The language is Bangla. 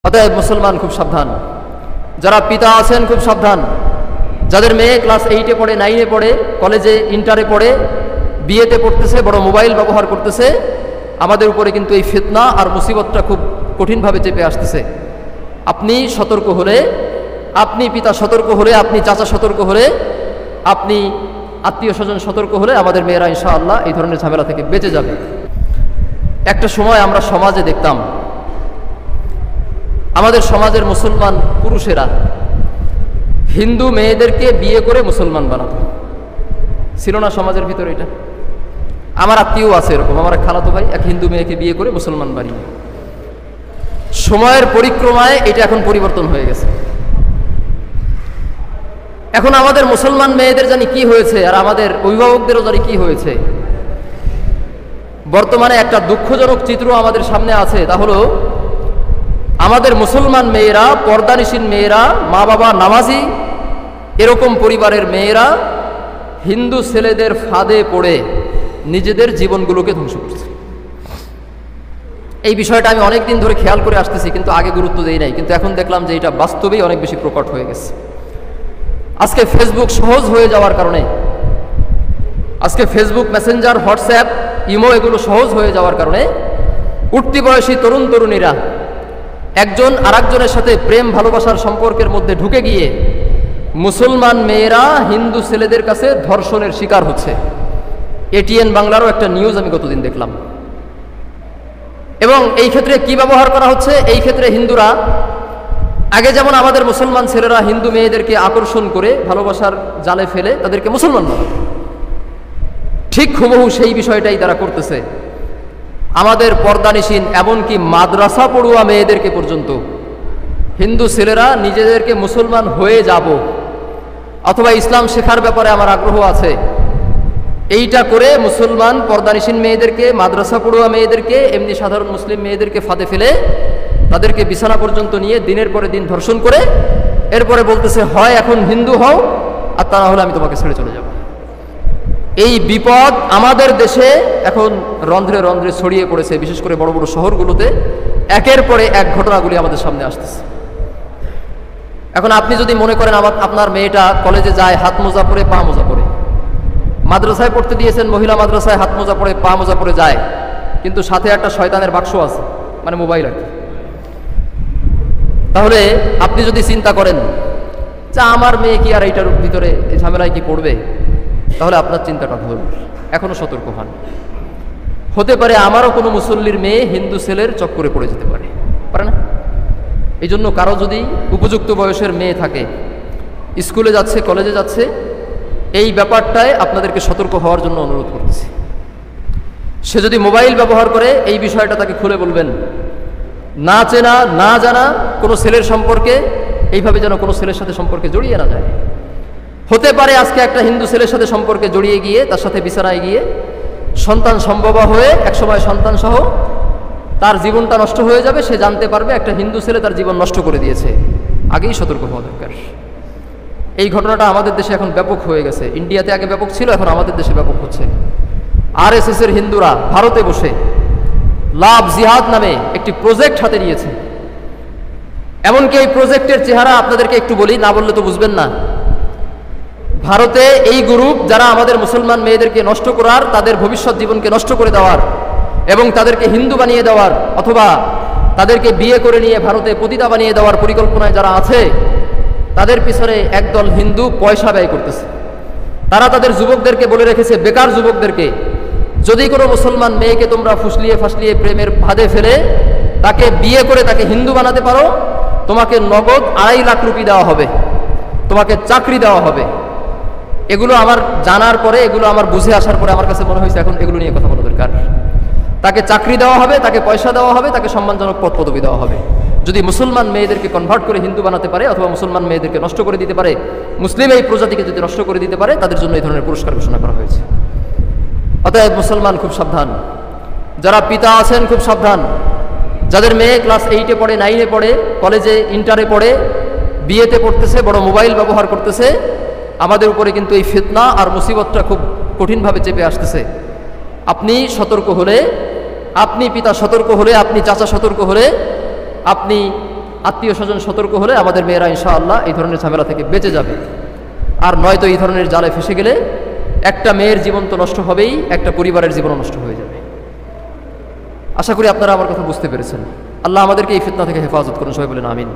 অতএব মুসলমান খুব সাবধান, যারা পিতা আছেন খুব সাবধান, যাদের মেয়ে ক্লাস 8-এ পড়ে, 9-এ পড়ে, কলেজে, ইন্টারে পড়ে, বিয়েতে পড়তেছে, বড় মোবাইল ব্যবহার করতেছে, আমাদের উপরে কিন্তু এই ফিতনা আর মুসিবতটা খুব কঠিনভাবে চেপে আসতেছে। আপনি সতর্ক হলে, আপনি পিতা সতর্ক হলে, আপনি চাচা সতর্ক হলে, আপনি আত্মীয় স্বজন সতর্ক হলে আমাদের মেয়েরা ইনশাআল্লাহ এই ধরনের ঝামেলা থেকে বেঁচে যাবে। একটা সময় আমরা সমাজে দেখতাম আমাদের সমাজের মুসলমান পুরুষেরা হিন্দু মেয়েদেরকে বিয়ে করে মুসলমান বানাতো। ছিল না সমাজের ভিতরে এটা? আমার আত্মীয় আছে এরকম, আমার খালাতো ভাই এক হিন্দু মেয়েকে বিয়ে করে মুসলমান বানিয়ে। সময়ের পরিক্রমায় এটা এখন পরিবর্তন হয়ে গেছে। এখন আমাদের মুসলমান মেয়েদের জানি কি হয়েছে, আর আমাদের অভিভাবকদেরও জানি কি হয়েছে। বর্তমানে একটা দুঃখজনক চিত্র আমাদের সামনে আছে, তা হলো আমাদের মুসলমান মেয়েরা, পর্দানিশীন মেয়েরা, মা বাবা নামাজি এরকম পরিবারের মেয়েরা হিন্দু ছেলেদের ফাঁদে পড়ে নিজেদের জীবনগুলোকে ধ্বংস করছে। এই বিষয়টা আমি অনেক দিন ধরে খেয়াল করে আসতেছি, কিন্তু আগে গুরুত্ব দেই নাই, কিন্তু এখন দেখলাম যে এটা বাস্তবেই অনেক বেশি প্রকট হয়ে গেছে। আজকে ফেসবুক সহজ হয়ে যাওয়ার কারণে, আজকে ফেসবুক, মেসেঞ্জার, হোয়াটসঅ্যাপ, ইমো এগুলো সহজ হয়ে যাওয়ার কারণে উঠতি বয়সী তরুণ তরুণীরা একজন আরেকজনের সাথে প্রেম ভালোবাসার সম্পর্কের মধ্যে ঢুকে গিয়ে মুসলমান মেয়েরা হিন্দু ছেলেদের কাছে ধর্ষণের শিকার হচ্ছে। এটিএন বাংলারও একটা নিউজ আমি গতদিন দেখলাম। এবং এই ক্ষেত্রে কি ব্যবহার করা হচ্ছে? এই ক্ষেত্রে হিন্দুরা আগে যেমন আমাদের মুসলমান ছেলেরা হিন্দু মেয়েদেরকে আকর্ষণ করে ভালোবাসার জালে ফেলে তাদেরকে মুসলমান বানায়, ঠিক হুবহু সেই বিষয়টাই তারা করতেছে আমাদের পর্দানিশীন, এমনকি মাদ্রাসা পড়ুয়া মেয়েদেরকে পর্যন্ত হিন্দু ছেলেরা নিজেদেরকে মুসলমান হয়ে যাব অথবা ইসলাম শেখার ব্যাপারে আমার আগ্রহ আছে এইটা করে মুসলমান পর্দানিশীন মেয়েদেরকে, মাদ্রাসা পড়ুয়া মেয়েদেরকে, এমনি সাধারণ মুসলিম মেয়েদেরকে ফাঁদে ফেলে তাদেরকে বিছানা পর্যন্ত নিয়ে দিনের পরে দিন ধর্ষণ করে এরপরে বলতেছে হয় এখন হিন্দু হও আর তা না হলে আমি তোমাকে ছেড়ে চলে যাব। এই বিপদ আমাদের দেশে এখন রন্ধ্রে রন্ধ্রে ছড়িয়ে পড়েছে, বিশেষ করে বড় বড় শহরগুলোতে একের পরে এক ঘটনাগুলি আমাদের সামনে আসতেছে। এখন আপনি যদি মনে করেন আপনার মেয়েটা কলেজে যায় হাত মোজা পরে, পা মোজা পরে, মাদ্রাসায় পড়তে দিয়েছেন, মহিলা মাদ্রাসায় হাত মোজা পরে, পা মোজা পরে যায়, কিন্তু সাথে একটা শয়তানের বাক্স আছে, মানে মোবাইল আর কি। তাহলে আপনি যদি চিন্তা করেন যে আমার মেয়ে কি আর এইটার ভিতরে এই ঝামেলায় কি পড়বে, তাহলে আপনার চিন্তাটা ভুল। এখনো সতর্ক হন, হতে পারে আমারও কোনো মুসল্লির মেয়ে হিন্দু ছেলের চক্করে পড়ে যেতে পারে, পারে না? এই জন্য কারো যদি উপযুক্ত বয়সের মেয়ে থাকে, স্কুলে যাচ্ছে, কলেজে যাচ্ছে, এই ব্যাপারটায় আপনাদেরকে সতর্ক হওয়ার জন্য অনুরোধ করতেছি। সে যদি মোবাইল ব্যবহার করে এই বিষয়টা তাকে খুলে বলবেন। না চেনা না জানা কোনো ছেলের সম্পর্কে এইভাবে যেন কোনো ছেলের সাথে সম্পর্কে জড়িয়ে না যায়। হতে পারে আজকে একটা হিন্দু ছেলের সাথে সম্পর্কে জড়িয়ে গিয়ে তার সাথে বিছানায় গিয়ে সন্তান সম্ভবা হয়ে একসময় সন্তান সহ তার জীবনটা নষ্ট হয়ে যাবে। সে জানতে পারবে একটা হিন্দু ছেলে তার জীবন নষ্ট করে দিয়েছে। আগেই সতর্ক হওয়া দরকার। এই ঘটনাটা আমাদের দেশে এখন ব্যাপক হয়ে গেছে। ইন্ডিয়াতে আগে ব্যাপক ছিল, এখন আমাদের দেশে ব্যাপক হচ্ছে। RSS এর হিন্দুরা ভারতে বসে লাভ জিহাদ নামে একটি প্রজেক্ট হাতে নিয়েছে। এমনকি এই প্রজেক্টের চেহারা আপনাদেরকে একটু বলি, না বললে তো বুঝবেন না। ভারতে এই গ্রুপ যারা আমাদের মুসলমান মেয়েদেরকে নষ্ট করার, তাদের ভবিষ্যৎ জীবনকে নষ্ট করে দেওয়ার এবং তাদেরকে হিন্দু বানিয়ে দেওয়ার অথবা তাদেরকে বিয়ে করে নিয়ে ভারতে পতিতা বানিয়ে দেওয়ার পরিকল্পনায় যারা আছে, তাদের পিছনে একদল হিন্দু পয়সা ব্যয় করতেছে। তারা তাদের যুবকদেরকে বলে রেখেছে, বেকার যুবকদেরকে, যদি কোনো মুসলমান মেয়েকে তোমরা ফুসলিয়ে ফাসলিয়ে প্রেমের ফাঁদে ফেলে তাকে বিয়ে করে তাকে হিন্দু বানাতে পারো, তোমাকে নগদ 2.5 লাখ রুপি দেওয়া হবে, তোমাকে চাকরি দেওয়া হবে। এগুলো আমার জানার পরে, এগুলো আমার বুঝে আসার পরে আমার কাছে মনে হয়েছে এখন এগুলো নিয়ে কথা বলা দরকার। তাকে চাকরি দেওয়া হবে, তাকে পয়সা দেওয়া হবে, তাকে সম্মানজনক পদ পদবি দেওয়া হবে যদি মুসলমান মেয়েদেরকে কনভার্ট করে হিন্দু বানাতে পারে অথবা মুসলমান মেয়েদেরকে নষ্ট করে দিতে পারে, মুসলিম এই প্রজাতিকে যদি নষ্ট করে দিতে পারে, তাদের জন্য এই ধরনের পুরস্কার ঘোষণা করা হয়েছে। অতএব মুসলমান খুব সাবধান, যারা পিতা আছেন খুব সাবধান, যাদের মেয়ে ক্লাস 8-এ পড়ে, 9-এ পড়ে, কলেজে, ইন্টারে পড়ে, বিয়েতে পড়তেছে, বড় মোবাইল ব্যবহার করতেছে, আমাদের উপরে কিন্তু এই ফিতনা আর মুসিবতটা খুব কঠিনভাবে চেপে আসতেছে। আপনি সতর্ক হলে, আপনি পিতা সতর্ক হলে, আপনি চাচা সতর্ক হলে, আপনি আত্মীয় স্বজন সতর্ক হলে আমাদের মেয়েরা ইনশাআল্লাহ এই ধরনের ঝামেলা থেকে বেঁচে যাবে। আর নয়তো এই ধরনের জালে ফেসে গেলে একটা মেয়ের জীবন তো নষ্ট হবেই, একটা পরিবারের জীবনও নষ্ট হয়ে যাবে। আশা করি আপনারা আমার কথা বুঝতে পেরেছেন। আল্লাহ আমাদেরকে এই ফিতনা থেকে হেফাজত করুন, সবাই বলেন আমিন।